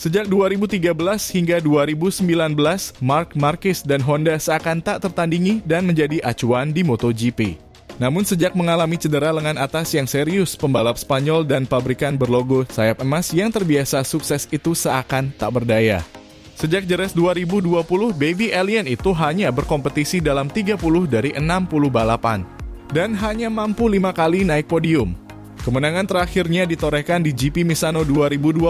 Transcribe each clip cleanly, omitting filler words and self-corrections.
Sejak 2013 hingga 2019, Marc Marquez dan Honda seakan tak tertandingi dan menjadi acuan di MotoGP. Namun sejak mengalami cedera lengan atas yang serius, pembalap Spanyol dan pabrikan berlogo sayap emas yang terbiasa sukses itu seakan tak berdaya. Sejak Jerez 2020, Baby Alien itu hanya berkompetisi dalam 30 dari 60 balapan dan hanya mampu 5 kali naik podium. Kemenangan terakhirnya ditorehkan di GP Misano 2021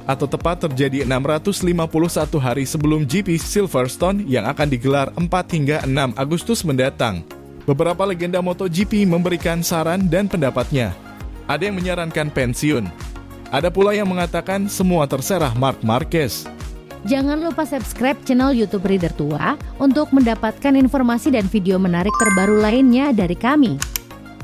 atau tepat terjadi 651 hari sebelum GP Silverstone yang akan digelar 4 hingga 6 Agustus mendatang. Beberapa legenda MotoGP memberikan saran dan pendapatnya. Ada yang menyarankan pensiun. Ada pula yang mengatakan semua terserah Marc Marquez. Jangan lupa subscribe channel YouTube Rider Tua untuk mendapatkan informasi dan video menarik terbaru lainnya dari kami.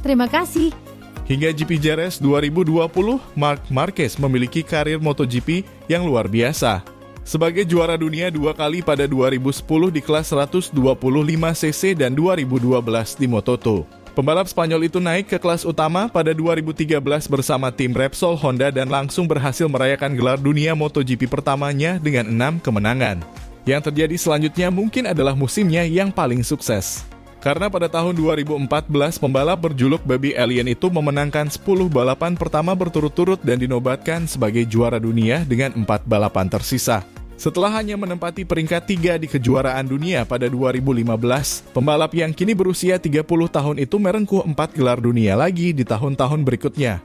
Terima kasih. Hingga GP Jerez 2020, Marc Marquez memiliki karir MotoGP yang luar biasa. Sebagai juara dunia 2 kali pada 2010 di kelas 125cc dan 2012 di Moto2. Pembalap Spanyol itu naik ke kelas utama pada 2013 bersama tim Repsol Honda dan langsung berhasil merayakan gelar dunia MotoGP pertamanya dengan 6 kemenangan. Yang terjadi selanjutnya mungkin adalah musimnya yang paling sukses. Karena pada tahun 2014, pembalap berjuluk Baby Alien itu memenangkan 10 balapan pertama berturut-turut dan dinobatkan sebagai juara dunia dengan 4 balapan tersisa. Setelah hanya menempati peringkat 3 di kejuaraan dunia pada 2015, pembalap yang kini berusia 30 tahun itu merengkuh 4 gelar dunia lagi di tahun-tahun berikutnya.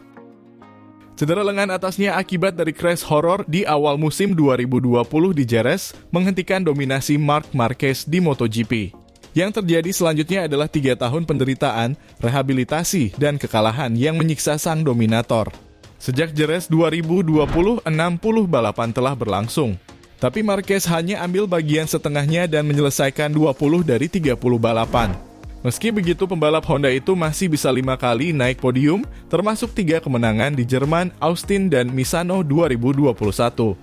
Cedera lengan atasnya akibat dari crash horor di awal musim 2020 di Jerez menghentikan dominasi Marc Marquez di MotoGP. Yang terjadi selanjutnya adalah 3 tahun penderitaan, rehabilitasi, dan kekalahan yang menyiksa sang dominator. Sejak Jerez 2020, 60 balapan telah berlangsung. Tapi Marquez hanya ambil bagian setengahnya dan menyelesaikan 20 dari 30 balapan. Meski begitu, pembalap Honda itu masih bisa 5 kali naik podium, termasuk 3 kemenangan di Jerman, Austin, dan Misano 2021.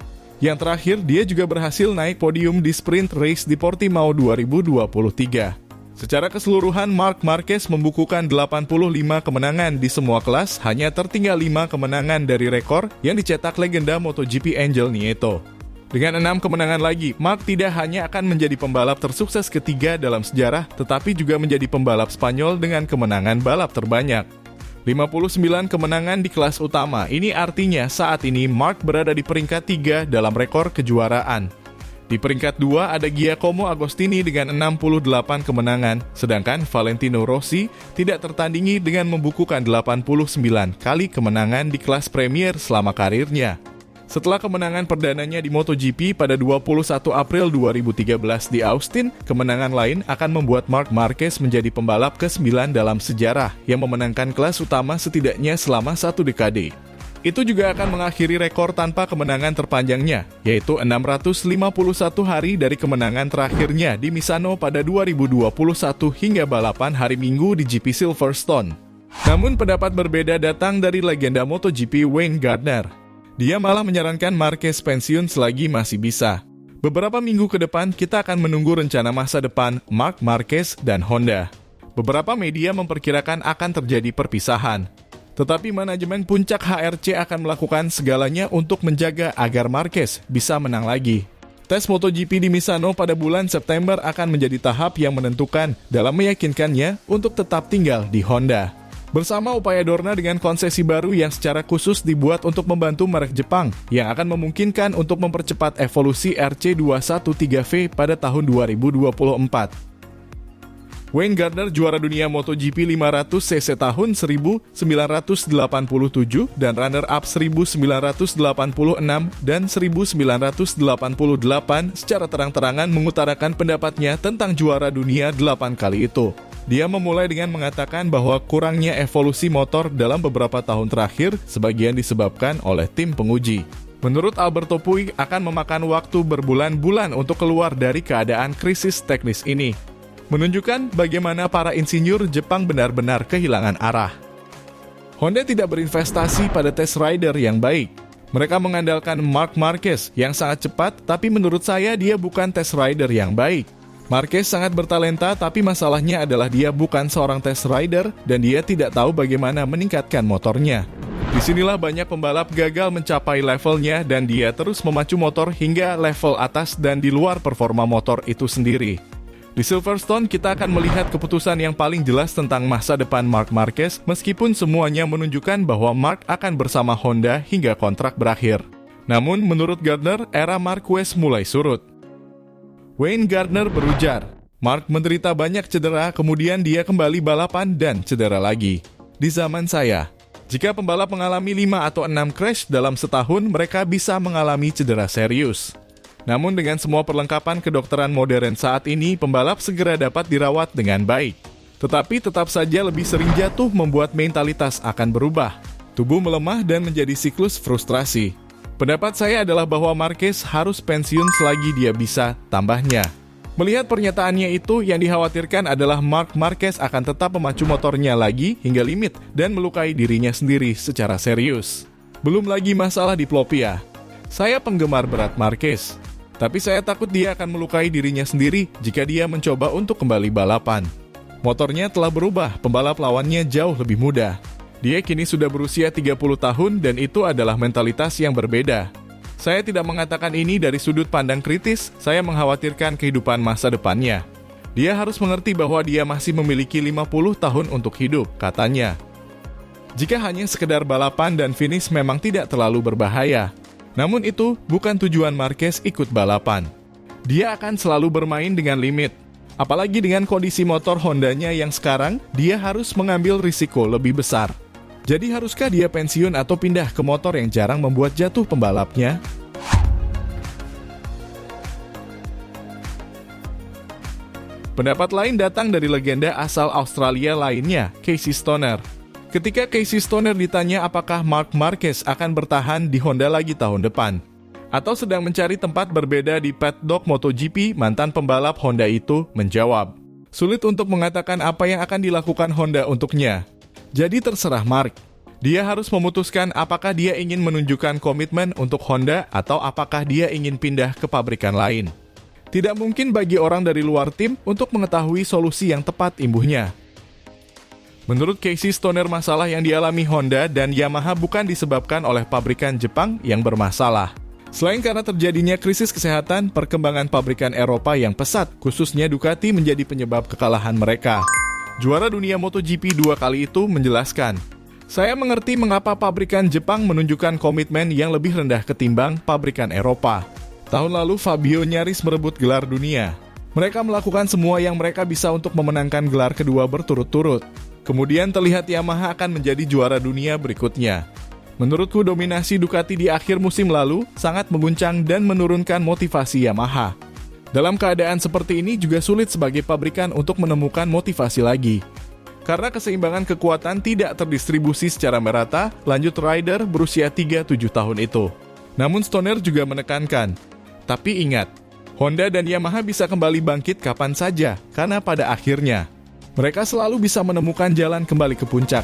Yang terakhir, dia juga berhasil naik podium di sprint race di Portimao 2023. Secara keseluruhan, Marc Marquez membukukan 85 kemenangan di semua kelas, hanya tertinggal 5 kemenangan dari rekor yang dicetak legenda MotoGP Angel Nieto. Dengan 6 kemenangan lagi, Marc tidak hanya akan menjadi pembalap tersukses ketiga dalam sejarah, tetapi juga menjadi pembalap Spanyol dengan kemenangan balap terbanyak. 59 kemenangan di kelas utama, ini artinya saat ini Marc berada di peringkat 3 dalam rekor kejuaraan. Di peringkat 2 ada Giacomo Agostini dengan 68 kemenangan, sedangkan Valentino Rossi tidak tertandingi dengan membukukan 89 kali kemenangan di kelas Premier selama karirnya. Setelah kemenangan perdananya di MotoGP pada 21 April 2013 di Austin, kemenangan lain akan membuat Marc Marquez menjadi pembalap ke-9 dalam sejarah yang memenangkan kelas utama setidaknya selama 1 dekade. Itu juga akan mengakhiri rekor tanpa kemenangan terpanjangnya, yaitu 651 hari dari kemenangan terakhirnya di Misano pada 2021 hingga balapan hari Minggu di GP Silverstone. Namun pendapat berbeda datang dari legenda MotoGP Wayne Gardner. Dia malah menyarankan Marquez pensiun selagi masih bisa. Beberapa minggu ke depan, kita akan menunggu rencana masa depan Marc Marquez dan Honda. Beberapa media memperkirakan akan terjadi perpisahan. Tetapi manajemen puncak HRC akan melakukan segalanya untuk menjaga agar Marquez bisa menang lagi. Tes MotoGP di Misano pada bulan September akan menjadi tahap yang menentukan dalam meyakinkannya untuk tetap tinggal di Honda. Bersama upaya Dorna dengan konsesi baru yang secara khusus dibuat untuk membantu merek Jepang yang akan memungkinkan untuk mempercepat evolusi RC213V pada tahun 2024. Wayne Gardner juara dunia MotoGP 500cc tahun 1987 dan runner-up 1986 dan 1988 secara terang-terangan mengutarakan pendapatnya tentang juara dunia 8 kali itu. Dia memulai dengan mengatakan bahwa kurangnya evolusi motor dalam beberapa tahun terakhir sebagian disebabkan oleh tim penguji. Menurut Alberto Puig akan memakan waktu berbulan-bulan untuk keluar dari keadaan krisis teknis ini. Menunjukkan bagaimana para insinyur Jepang benar-benar kehilangan arah. Honda tidak berinvestasi pada test rider yang baik. Mereka mengandalkan Marc Marquez yang sangat cepat, tapi menurut saya dia bukan test rider yang baik. Marquez sangat bertalenta, tapi masalahnya adalah dia bukan seorang test rider dan dia tidak tahu bagaimana meningkatkan motornya. Disinilah banyak pembalap gagal mencapai levelnya dan dia terus memacu motor hingga level atas dan di luar performa motor itu sendiri. Di Silverstone kita akan melihat keputusan yang paling jelas tentang masa depan Marc Marquez meskipun semuanya menunjukkan bahwa Marc akan bersama Honda hingga kontrak berakhir. Namun menurut Gardner, era Marquez mulai surut. Wayne Gardner berujar, Marc menderita banyak cedera kemudian dia kembali balapan dan cedera lagi. Di zaman saya, jika pembalap mengalami 5 atau 6 crash dalam setahun, mereka bisa mengalami cedera serius. Namun dengan semua perlengkapan kedokteran modern saat ini, pembalap segera dapat dirawat dengan baik. Tetapi tetap saja lebih sering jatuh membuat mentalitas akan berubah. Tubuh melemah dan menjadi siklus frustrasi. Pendapat saya adalah bahwa Marquez harus pensiun selagi dia bisa, tambahnya. Melihat pernyataannya itu, yang dikhawatirkan adalah Marc Marquez akan tetap memacu motornya lagi hingga limit dan melukai dirinya sendiri secara serius. Belum lagi masalah diplopia. Saya penggemar berat Marquez, tapi saya takut dia akan melukai dirinya sendiri jika dia mencoba untuk kembali balapan. Motornya telah berubah, pembalap lawannya jauh lebih muda. Dia kini sudah berusia 30 tahun dan itu adalah mentalitas yang berbeda. Saya tidak mengatakan ini dari sudut pandang kritis, saya mengkhawatirkan kehidupan masa depannya. Dia harus mengerti bahwa dia masih memiliki 50 tahun untuk hidup, katanya. Jika hanya sekedar balapan dan finish memang tidak terlalu berbahaya. Namun itu bukan tujuan Marquez ikut balapan. Dia akan selalu bermain dengan limit. Apalagi dengan kondisi motor Hondanya yang sekarang, dia harus mengambil risiko lebih besar. Jadi haruskah dia pensiun atau pindah ke motor yang jarang membuat jatuh pembalapnya? Pendapat lain datang dari legenda asal Australia lainnya, Casey Stoner. Ketika Casey Stoner ditanya apakah Marc Marquez akan bertahan di Honda lagi tahun depan, atau sedang mencari tempat berbeda di paddock MotoGP, mantan pembalap Honda itu menjawab, sulit untuk mengatakan apa yang akan dilakukan Honda untuknya. Jadi terserah Marc. Dia harus memutuskan apakah dia ingin menunjukkan komitmen untuk Honda atau apakah dia ingin pindah ke pabrikan lain. Tidak mungkin bagi orang dari luar tim untuk mengetahui solusi yang tepat imbuhnya. Menurut Casey Stoner, masalah yang dialami Honda dan Yamaha bukan disebabkan oleh pabrikan Jepang yang bermasalah. Selain karena terjadinya krisis kesehatan, perkembangan pabrikan Eropa yang pesat, khususnya Ducati menjadi penyebab kekalahan mereka. Juara dunia MotoGP 2 kali itu menjelaskan, saya mengerti mengapa pabrikan Jepang menunjukkan komitmen yang lebih rendah ketimbang pabrikan Eropa. Tahun lalu Fabio nyaris merebut gelar dunia. Mereka melakukan semua yang mereka bisa untuk memenangkan gelar kedua berturut-turut. Kemudian terlihat Yamaha akan menjadi juara dunia berikutnya. Menurutku dominasi Ducati di akhir musim lalu sangat mengguncang dan menurunkan motivasi Yamaha. Dalam keadaan seperti ini juga sulit sebagai pabrikan untuk menemukan motivasi lagi. Karena keseimbangan kekuatan tidak terdistribusi secara merata, lanjut rider berusia 37 tahun itu. Namun Stoner juga menekankan, tapi ingat, Honda dan Yamaha bisa kembali bangkit kapan saja, karena pada akhirnya, mereka selalu bisa menemukan jalan kembali ke puncak.